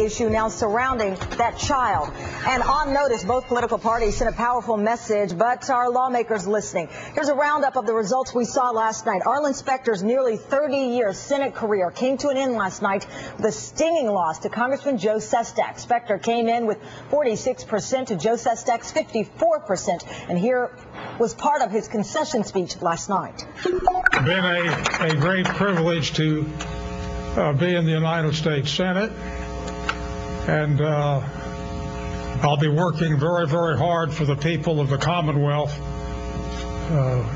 issue now surrounding that child. And on notice, both political parties sent a powerful message, but are lawmakers listening? Here's a roundup of the results we saw last night. Arlen Specter's nearly 30-year Senate career came to an end last night with a stinging loss to Congressman Joe Sestak. Specter came in with 46% to Joe Sestak's 54%. And here was part of his concession speech last night. It's been a great privilege to be in the United States Senate, and I'll be working very, very hard for the people of the Commonwealth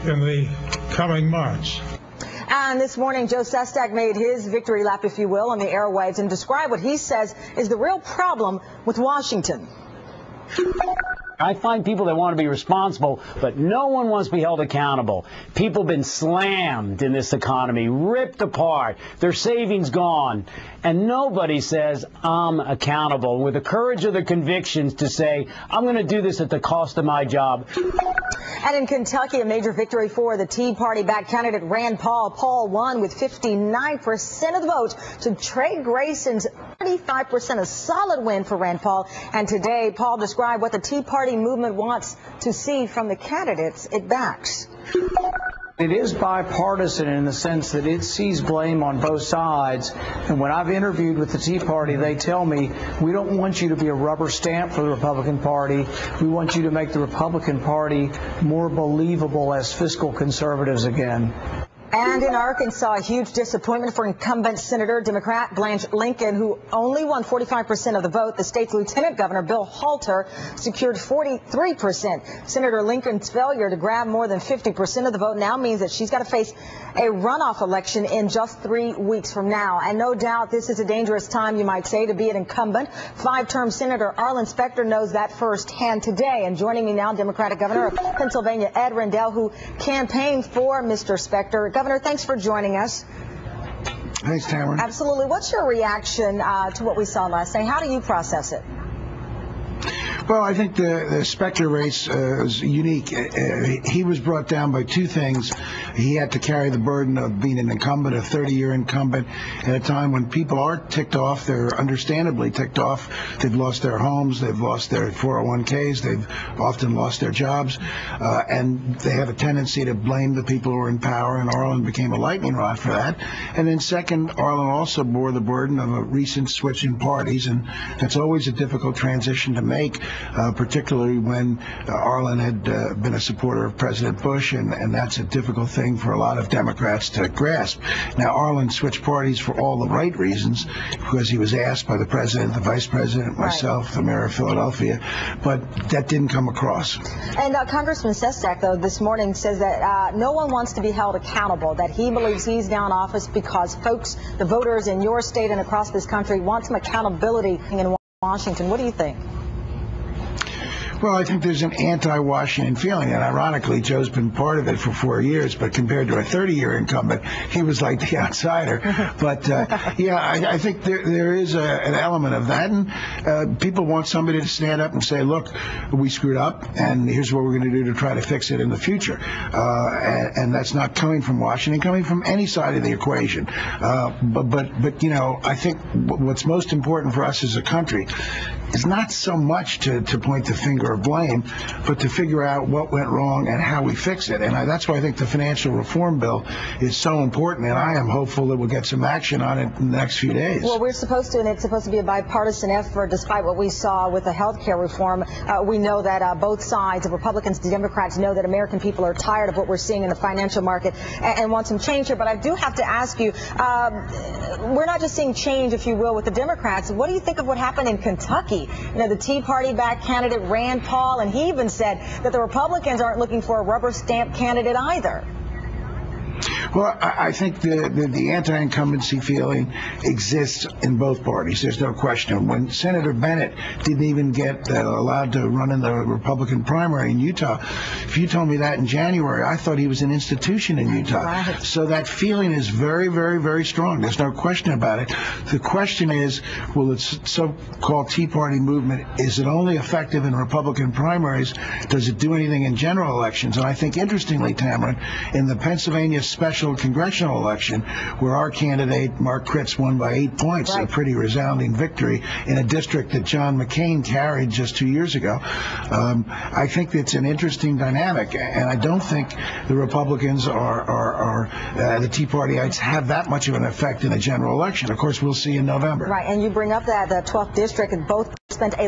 in the coming months. And this morning, Joe Sestak made his victory lap, if you will, on the airwaves and described what he says is the real problem with Washington. I find people that want to be responsible, but no one wants to be held accountable. People have been slammed in this economy, ripped apart, their savings gone, and nobody says, I'm accountable, with the courage of their convictions to say, I'm going to do this at the cost of my job. And in Kentucky, a major victory for the Tea Party-backed candidate Rand Paul. Paul won with 59% of the vote to Trey Grayson's 35%, a solid win for Rand Paul. And today, Paul described what the Tea Party movement wants to see from the candidates it backs. It is bipartisan in the sense that it sees blame on both sides. And when I've interviewed with the Tea Party, they tell me, we don't want you to be a rubber stamp for the Republican Party. We want you to make the Republican Party more believable as fiscal conservatives again. And in Arkansas, a huge disappointment for incumbent Senator Democrat Blanche Lincoln, who only won 45% of the vote. The state's Lieutenant Governor Bill Halter secured 43%. Senator Lincoln's failure to grab more than 50% of the vote now means that she's got to face a runoff election in just 3 weeks from now. And no doubt this is a dangerous time, you might say, to be an incumbent. Five-term Senator Arlen Specter knows that firsthand today. And joining me now, Democratic Governor of Pennsylvania, Ed Rendell, who campaigned for Mr. Specter. Governor, thanks for joining us. Thanks, Tamara. Absolutely. What's your reaction to what we saw last night? How do you process it? Well, I think the Specter race is unique. He was brought down by two things. He had to carry the burden of being an incumbent, a 30-year incumbent, at a time when people are ticked off. They're understandably ticked off. They've lost their homes. They've lost their 401ks. They've often lost their jobs. And they have a tendency to blame the people who are in power, and Arlen became a lightning rod for that. And then second, Arlen also bore the burden of a recent switch in parties, and that's always a difficult transition to make. Particularly when Arlen had been a supporter of President Bush, and that's a difficult thing for a lot of Democrats to grasp. Now, Arlen switched parties for all the right reasons, because he was asked by the president, the vice president, myself, the mayor of Philadelphia, but that didn't come across. And Congressman Sestak, though, this morning says that no one wants to be held accountable, that he believes he's now in office because folks, the voters in your state and across this country, want some accountability in Washington. What do you think? Well, I think there's an anti-Washington feeling, and ironically, Joe's been part of it for 4 years, but compared to a 30-year incumbent, he was like the outsider. But, yeah, I think there is an element of that, and people want somebody to stand up and say, look, we screwed up, and here's what we're going to do to try to fix it in the future. And that's not coming from Washington, coming from any side of the equation. But you know, I think what's most important for us as a country is not so much to point the finger of blame, but to figure out what went wrong and how we fix it. And that's why I think the financial reform bill is so important, and I am hopeful that we'll get some action on it in the next few days. Well, we're supposed to, and it's supposed to be a bipartisan effort, despite what we saw with the health care reform. We know that both sides, the Republicans and Democrats, know that American people are tired of what we're seeing in the financial market and want some change here. But I do have to ask you, we're not just seeing change, if you will, with the Democrats. What do you think of what happened in Kentucky? You know, the Tea Party-backed candidate Rand Paul, and he even said that the Republicans aren't looking for a rubber stamp candidate either. Well, I think the anti-incumbency feeling exists in both parties. There's no question. When Senator Bennett didn't even get allowed to run in the Republican primary in Utah, if you told me that in January, I thought he was an institution in Utah. Right. So that feeling is very, very, very strong. There's no question about it. The question is, will the so-called Tea Party movement, is it only effective in Republican primaries? Does it do anything in general elections? And I think, interestingly, Tamara, in the Pennsylvania special special congressional election where our candidate, Mark Kritz, won by 8 points, a pretty resounding victory in a district that John McCain carried just 2 years ago. I think it's an interesting dynamic, and I don't think the Republicans or the Tea Partyites have that much of an effect in a general election. Of course, we'll see in November. Right, and you bring up that the 12th district, and both spent a